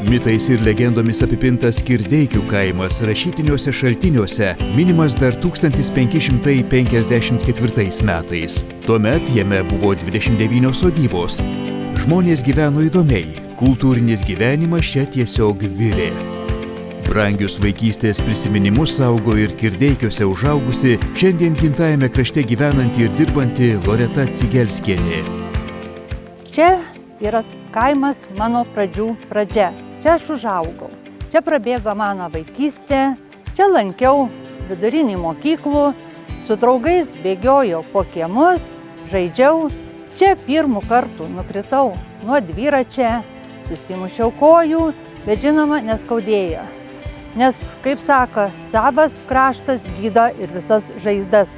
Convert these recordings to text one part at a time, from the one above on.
Mitais ir legendomis apipintas Kirdeikių kaimas rašytiniuose šaltiniuose minimas dar 1554 metais. Tuomet jame buvo 29 sodybos. Žmonės gyveno įdomiai, kultūrinis gyvenimas čia tiesiog virė. Brangius vaikystės prisiminimus saugo ir Kirdeikiuose užaugusi, šiandien gimtajame krašte gyvenanti ir dirbanti Loreta Cigelskienė. Čia yra kaimas mano pradžių pradžia. Čia aš užaugau. Čia prabėgo mano vaikystė, čia lankiau vidurinį mokyklų, su draugais bėgiojau po kiemus, žaidžiau. Čia pirmų kartų nukritau nuo dviračio, susimušiau kojų, bet žinoma neskaudėjo. Nes, kaip sako, savas kraštas gydo ir visas žaizdas.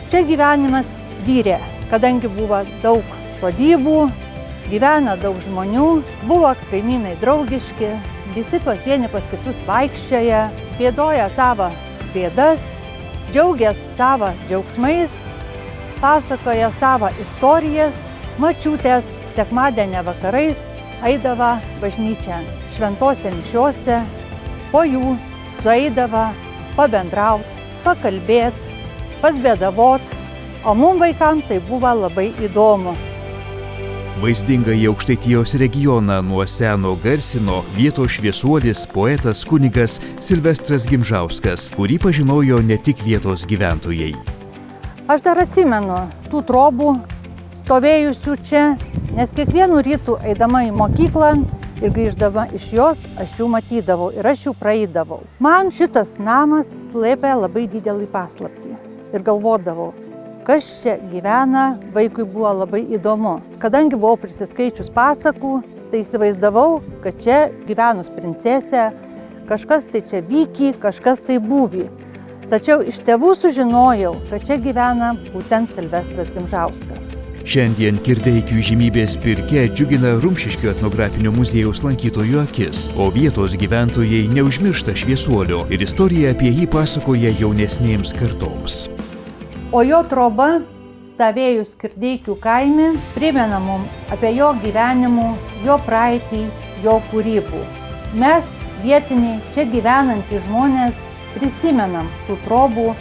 Čia gyvenimas virė, kadangi buvo daug sodybų, gyvena daug žmonių, buvo kaimynai draugiški, visi pas vieni pas kitus vaikščioja, bėdoja savo bėdas, džiaugiasi savo džiaugsmais, pasakoja savo istorijas, močiutės sekmadienio vakarais eidavo bažnyčią šventose mišiose, po jų sueidavo pabendraut, pakalbėt, pasbėdavot, o mums vaikams tai buvo labai įdomu. Vaizdingą į Aukštaitijos regioną nuo seno garsino vietos šviesuolis, poetas kunigas Silvestras Gimžauskas, kurį pažinojo ne tik vietos gyventojai. Aš dar atsimenu tų trobų stovėjusių čia, nes kiekvienų rytų eidama į mokyklą ir grįždama iš jos, aš jų matydavau ir aš jų praeidavau. Man šitas namas slėpė labai didelį paslaptį ir galvodavau, kas čia gyvena, vaikui buvo labai įdomu. Kadangi buvau prisiskaičius pasakų, tai įsivaizdavau, kad čia gyvenus princesė, kažkas tai čia vyki, kažkas tai būvi. Tačiau iš tėvų sužinojau, kad čia gyvena būtent Silvestras Gimžauskas. Šiandien Kirdeikių žymybės pirkia džiugina Rumšiškių etnografinio muziejaus lankytojų akis, o vietos gyventojai neužmiršta šviesuolio ir istoriją apie jį pasakoja jaunesnėms kartoms. O jo troba, stovėjus Kirdeikių kaime, primena mums apie jo gyvenimų, jo praeitį, jo kūrybų. Mes, vietiniai, čia gyvenantys žmonės, prisimenam tų trobų,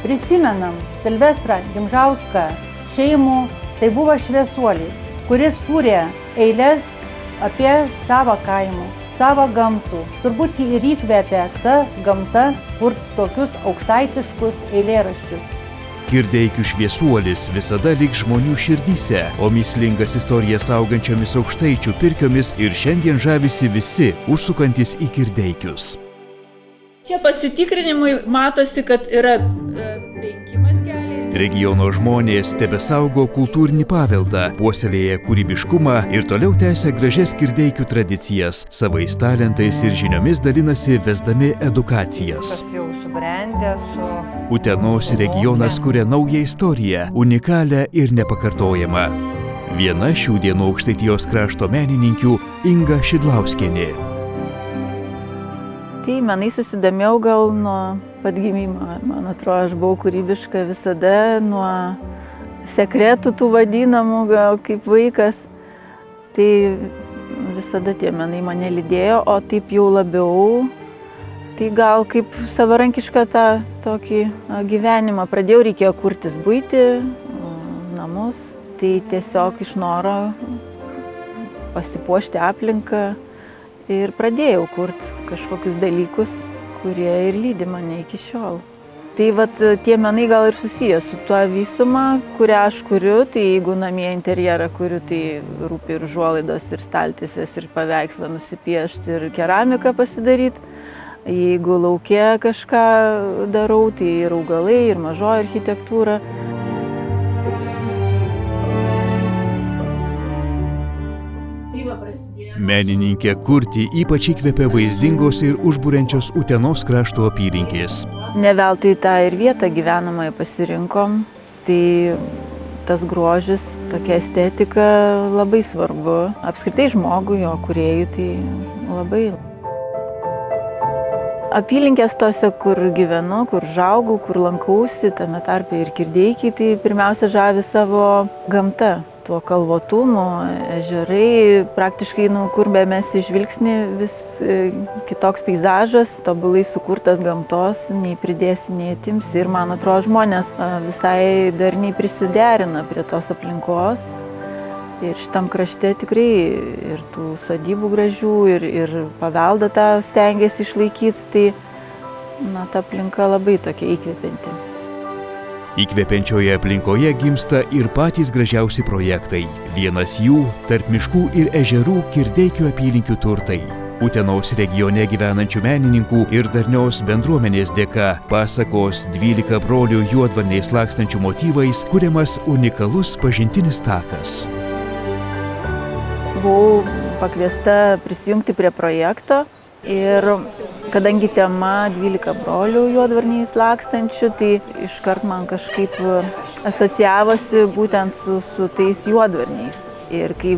prisimenam Silvestrą Gimžauską šeimų, tai buvo šviesuolis, kuris kūrė eiles apie savo kaimų, savo gamtų. Turbūt jį ir įkvėpė ta gamta kurti tokius aukštaitiškus eilėraščius. Kirdeikių šviesuolis visada liks žmonių širdyse, o mįslingas istorijas augančiomis aukštaičių pirkiomis ir šiandien žavisi visi, užsukantis į Kirdeikius. Čia pasitikrinimui matosi, kad yra 5 mazgeliai. Regiono žmonės tebesaugo kultūrinį paveldą, puoselėja kūrybiškumą ir toliau tęsia gražias Kirdeikių tradicijas, savais talentais ir žiniomis dalinasi vesdami edukacijas. Utenos regionas kuria naują istoriją, unikalią ir nepakartojamą. Viena šių dienų Aukštaitijos krašto menininkių Inga Šidlauskienė. Tai menai susidomėjau gal nuo pat gimimo. Man atrodo, aš buvau kūrybiška visada, nuo sekretų tų vadinamų, gal kaip vaikas. Tai visada tie menai mane lydėjo, o taip jau labiau, tai gal kaip savarankišką tą tokį gyvenimą. Pradėjau, reikėjo kurtis buitį, namus, tai tiesiog iš noro pasipuošti aplinką ir pradėjau kurti kažkokius dalykus, kurie ir lydi mane iki šiol. Tai vat tie menai gal ir susijęs su tuo visuma, kurią aš kuriu, tai jeigu namie interjerą kuriu, tai rūpi ir užuolaidos, ir staltiesės, ir paveikslą nusipiešti, ir keramiką pasidaryti. Jeigu lauke kažką darau, tai ir augalai, ir mažoji architektūra. Menininkė kurti ypač įkvėpė vaizdingos ir užburiančios Utenos krašto apylinkės. Ne veltui tą ir vietą gyvenamąją pasirinkom, tai tas grožis, tokia estetika labai svarbu. Apskritai žmogui, jo kūrėjui, tai labai. Apylinkės tose, kur gyvenu, kur žaugau, kur lankausi, tame tarpe ir Kirdeikiai, tai pirmiausia žavi savo gamta, tuo kalvotumu, ežerai, praktiškai, kur be mes žvilgsnį, vis kitoks peizažas, tobulai sukurtas gamtos, nei pridėsi, nei atimsi. Ir man atrodo, žmonės visai darniai prisiderina prie tos aplinkos. Ir šitam krašte tikrai ir tų sodybų gražių, ir paveldą tą stengiasi išlaikyti, tai ta aplinka labai tokia įkvepianti. Įkvepiančioje aplinkoje gimsta ir patys gražiausi projektai. Vienas jų – tarp miškų ir ežerų Kirdeikių apylinkių turtai. Utenos regione gyvenančių menininkų ir darnios bendruomenės dėka pasakos 12 brolių juodvarniais lakstančių motyvais kuriamas unikalus pažintinis takas. Buvau pakviesta prisijungti prie projekto ir kadangi tema 12 brolių juodvarniais lakstančių, tai iškart man kažkaip asocijavosi būtent su tais juodvarniais. Ir kai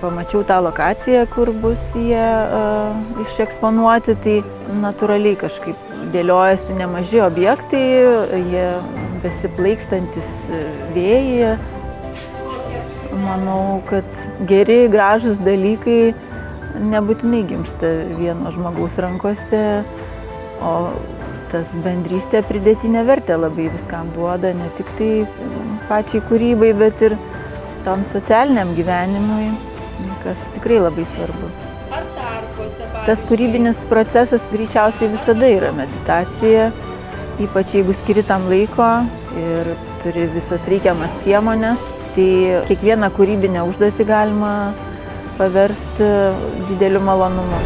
pamačiau tą lokaciją, kur bus jie išeksponuoti, tai natūraliai kažkaip dėliojasi nemaži objektai, jie besiplaikstantis vėjyje. Manau, kad geri, gražūs dalykai nebūtinai gimsta vieno žmogaus rankose, o tas bendrystė pridėtinę vertę labai viskam duoda, ne tik tai pačiai kūrybai, bet ir tam socialiniam gyvenimui, kas tikrai labai svarbu. Tas kūrybinis procesas greičiausiai visada yra meditacija, ypač jeigu skiri tam laiko ir turi visas reikiamas priemonės. Tai kiekvieną kūrybinę užduotį galima paversti dideliu malonumu.